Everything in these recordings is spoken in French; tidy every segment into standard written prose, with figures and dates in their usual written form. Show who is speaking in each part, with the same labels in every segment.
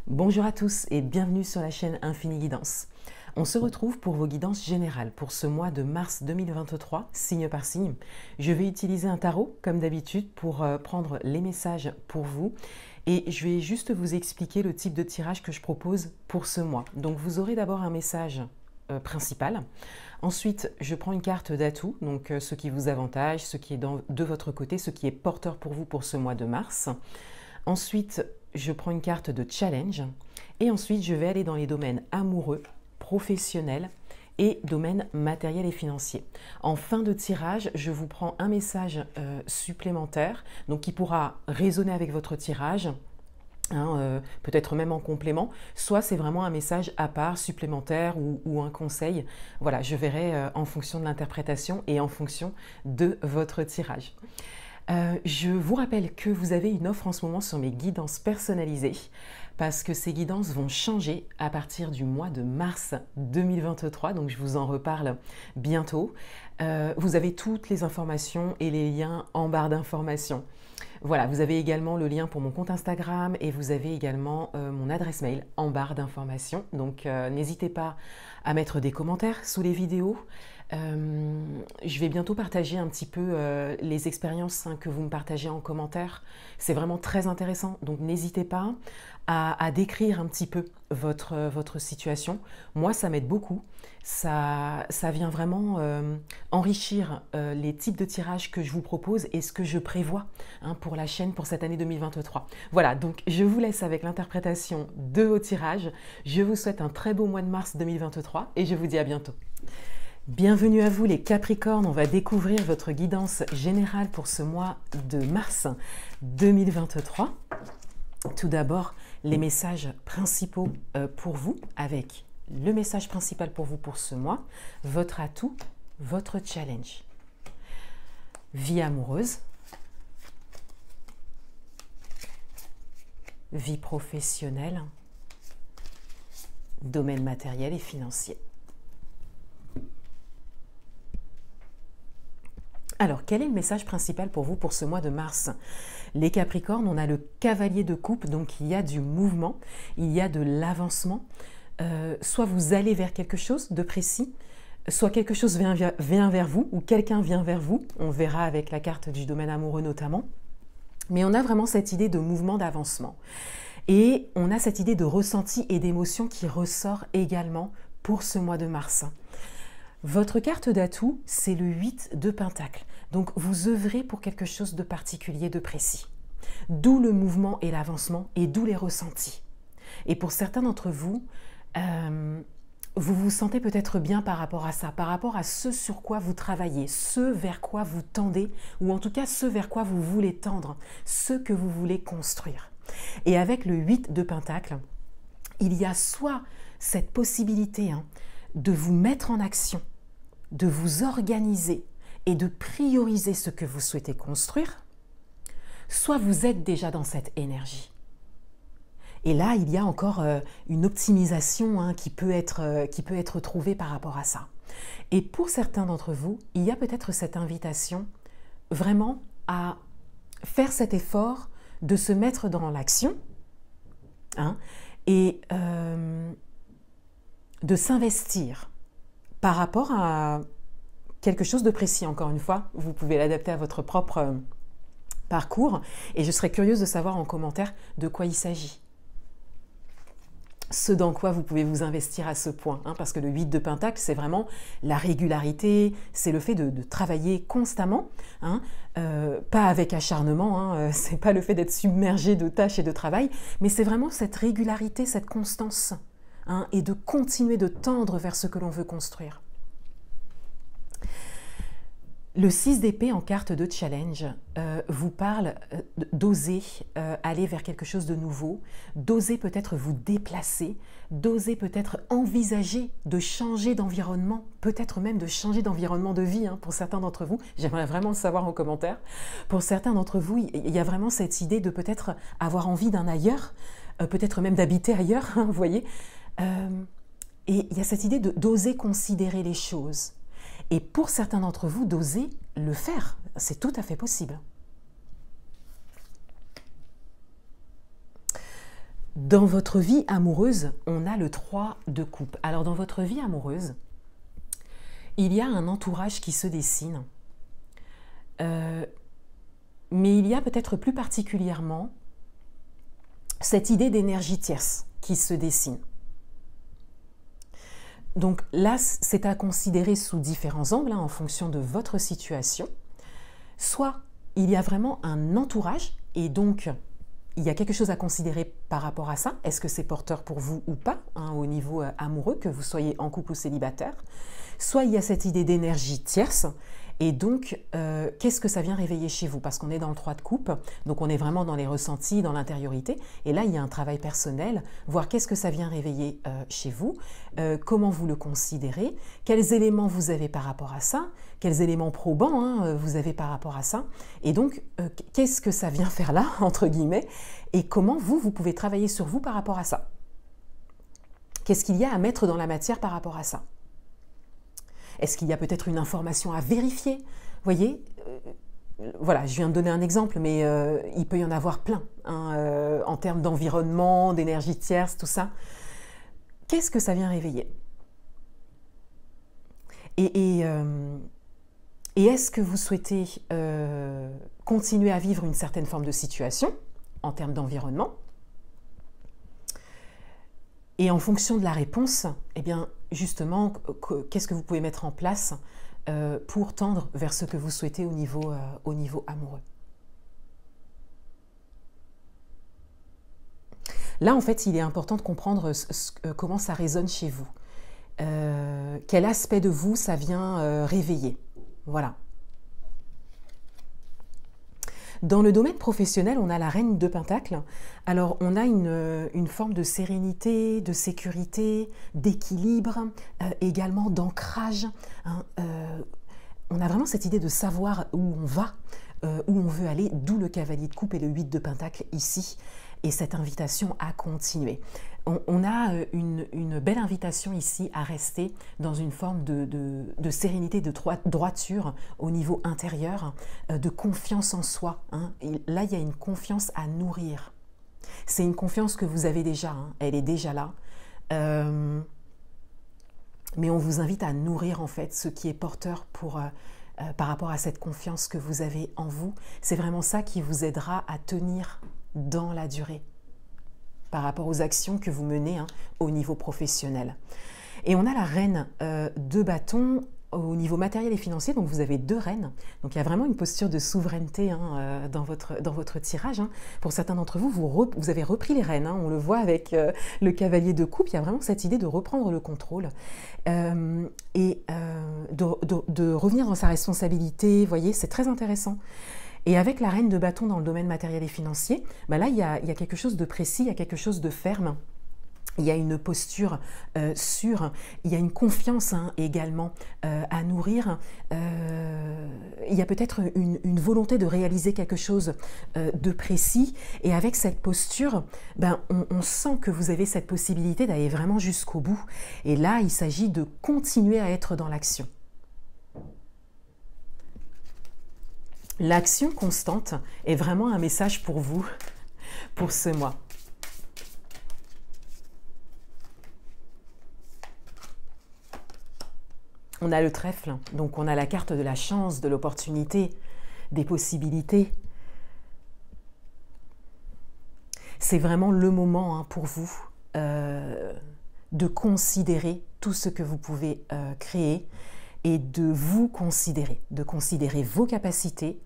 Speaker 1: Bonjour à tous et bienvenue sur la chaîne Infini Guidance. On se retrouve pour vos guidances générales pour ce mois de mars 2023, signe par signe. Je vais utiliser un tarot comme d'habitude pour prendre les messages pour vous et je vais juste vous expliquer le type de tirage que je propose pour ce mois. Donc vous aurez d'abord un message principal. Ensuite, je prends une carte d'atout, donc ce qui vous avantage, ce qui est de votre côté, ce qui est porteur pour vous pour ce mois de mars. Ensuite, je prends une carte de challenge et ensuite je vais aller dans les domaines amoureux, professionnels et domaines matériels et financiers. En fin de tirage, je vous prends un message supplémentaire donc qui pourra résonner avec votre tirage. Peut-être même en complément, soit c'est vraiment un message à part, supplémentaire ou un conseil. Voilà, je verrai en fonction de l'interprétation et en fonction de votre tirage. Je vous rappelle que vous avez une offre en ce moment sur mes guidances personnalisées parce que ces guidances vont changer à partir du mois de mars 2023, donc je vous en reparle bientôt. Vous avez toutes les informations et les liens en barre d'informations. Voilà, vous avez également le lien pour mon compte Instagram et vous avez également mon adresse mail en barre d'informations. Donc n'hésitez pas à mettre des commentaires sous les vidéos. Je vais bientôt partager un petit peu les expériences que vous me partagez en commentaire. C'est vraiment très intéressant, donc n'hésitez pas à décrire un petit peu votre situation. Moi, ça m'aide beaucoup. Ça vient vraiment enrichir les types de tirages que je vous propose et ce que je prévois pour la chaîne pour cette année 2023. Voilà, donc je vous laisse avec l'interprétation de vos tirages. Je vous souhaite un très beau mois de mars 2023 et je vous dis à bientôt. Bienvenue à vous les Capricornes, on va découvrir votre guidance générale pour ce mois de mars 2023. Tout d'abord, les messages principaux pour vous, avec le message principal pour vous pour ce mois, votre atout, votre challenge. Vie amoureuse, vie professionnelle, domaine matériel et financier. Alors, quel est le message principal pour vous pour ce mois de mars? Les Capricornes, on a le cavalier de coupe, donc il y a du mouvement, il y a de l'avancement. Soit vous allez vers quelque chose de précis, soit quelque chose vient vers vous, ou quelqu'un vient vers vous. On verra avec la carte du domaine amoureux notamment. Mais on a vraiment cette idée de mouvement, d'avancement. Et on a cette idée de ressenti et d'émotion qui ressort également pour ce mois de mars. Votre carte d'atout, c'est le 8 de Pentacle. Donc, vous œuvrez pour quelque chose de particulier, de précis. D'où le mouvement et l'avancement, et d'où les ressentis. Et pour certains d'entre vous, vous vous sentez peut-être bien par rapport à ça, par rapport à ce sur quoi vous travaillez, ce vers quoi vous tendez, ou en tout cas ce vers quoi vous voulez tendre, ce que vous voulez construire. Et avec le 8 de Pentacle, il y a soit cette possibilité de vous mettre en action, de vous organiser et de prioriser ce que vous souhaitez construire, soit vous êtes déjà dans cette énergie. Et là, il y a encore une optimisation qui peut être trouvée par rapport à ça. Et pour certains d'entre vous, il y a peut-être cette invitation vraiment à faire cet effort de se mettre dans l'action et de s'investir par rapport à quelque chose de précis. Encore une fois, vous pouvez l'adapter à votre propre parcours et je serais curieuse de savoir en commentaire de quoi il s'agit. Ce dans quoi vous pouvez vous investir à ce point, parce que le 8 de Pentacle, c'est vraiment la régularité, c'est le fait de travailler constamment, pas avec acharnement, c'est pas le fait d'être submergé de tâches et de travail, mais c'est vraiment cette régularité, cette constance, et de continuer de tendre vers ce que l'on veut construire. Le 6 d'épée en carte de challenge vous parle d'oser aller vers quelque chose de nouveau, d'oser peut-être vous déplacer, d'oser peut-être envisager de changer d'environnement, peut-être même de changer d'environnement de vie pour certains d'entre vous. J'aimerais vraiment le savoir en commentaire. Pour certains d'entre vous, il y a vraiment cette idée de peut-être avoir envie d'un ailleurs, peut-être même d'habiter ailleurs, vous voyez. Et il y a cette idée d'oser considérer les choses. Et pour certains d'entre vous, d'oser le faire, c'est tout à fait possible. Dans votre vie amoureuse, on a le 3 de coupe. Alors dans votre vie amoureuse, il y a un entourage qui se dessine, mais il y a peut-être plus particulièrement cette idée d'énergie tierce qui se dessine. Donc là, c'est à considérer sous différents angles en fonction de votre situation. Soit il y a vraiment un entourage et donc il y a quelque chose à considérer par rapport à ça. Est-ce que c'est porteur pour vous ou pas, au niveau amoureux, que vous soyez en couple ou célibataire. Soit il y a cette idée d'énergie tierce. Et donc, qu'est-ce que ça vient réveiller chez vous? Parce qu'on est dans le 3 de coupe, donc on est vraiment dans les ressentis, dans l'intériorité. Et là, il y a un travail personnel, voir qu'est-ce que ça vient réveiller chez vous, comment vous le considérez, quels éléments vous avez par rapport à ça, quels éléments probants vous avez par rapport à ça. Et donc, qu'est-ce que ça vient faire là, entre guillemets, et comment vous pouvez travailler sur vous par rapport à ça. Qu'est-ce qu'il y a à mettre dans la matière par rapport à ça? Est-ce qu'il y a peut-être une information à vérifier? Vous voyez, voilà, je viens de donner un exemple, mais il peut y en avoir plein, en termes d'environnement, d'énergie tierce, tout ça. Qu'est-ce que ça vient réveiller? Et est-ce que vous souhaitez continuer à vivre une certaine forme de situation, en termes d'environnement? Et en fonction de la réponse, eh bien, justement, qu'est-ce que vous pouvez mettre en place pour tendre vers ce que vous souhaitez au niveau amoureux? Là, en fait, il est important de comprendre comment ça résonne chez vous. Quel aspect de vous ça vient réveiller. Voilà. Dans le domaine professionnel, on a la reine de Pentacles. Alors, on a une forme de sérénité, de sécurité, d'équilibre, également d'ancrage. On a vraiment cette idée de savoir où on va, où on veut aller, d'où le cavalier de coupe et le 8 de Pentacles ici, et cette invitation à continuer. On a une belle invitation ici à rester dans une forme de sérénité, de droiture au niveau intérieur, de confiance en soi. Et là, il y a une confiance à nourrir. C'est une confiance que vous avez déjà, elle est déjà là. Mais on vous invite à nourrir en fait ce qui est porteur par rapport à cette confiance que vous avez en vous. C'est vraiment ça qui vous aidera à tenir dans la durée par rapport aux actions que vous menez au niveau professionnel. Et on a la reine de bâton au niveau matériel et financier, donc vous avez 2 reines. Donc il y a vraiment une posture de souveraineté dans votre tirage. Pour certains d'entre vous, vous avez repris les rênes. On le voit avec le cavalier de coupe, il y a vraiment cette idée de reprendre le contrôle et de revenir dans sa responsabilité. Vous voyez, c'est très intéressant. Et avec la reine de bâton dans le domaine matériel et financier, là, il y a quelque chose de précis, il y a quelque chose de ferme. Il y a une posture sûre, il y a une confiance également à nourrir. Il y a peut-être une volonté de réaliser quelque chose de précis. Et avec cette posture, on sent que vous avez cette possibilité d'aller vraiment jusqu'au bout. Et là, il s'agit de continuer à être dans l'action. L'action constante est vraiment un message pour vous, pour ce mois. On a le trèfle, donc on a la carte de la chance, de l'opportunité, des possibilités. C'est vraiment le moment pour vous de considérer tout ce que vous pouvez créer et de vous considérer, vos capacités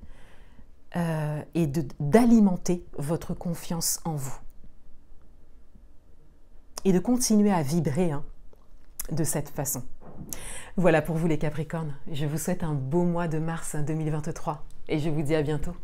Speaker 1: et d'alimenter votre confiance en vous. Et de continuer à vibrer de cette façon. Voilà pour vous les Capricornes. Je vous souhaite un beau mois de mars 2023 et je vous dis à bientôt.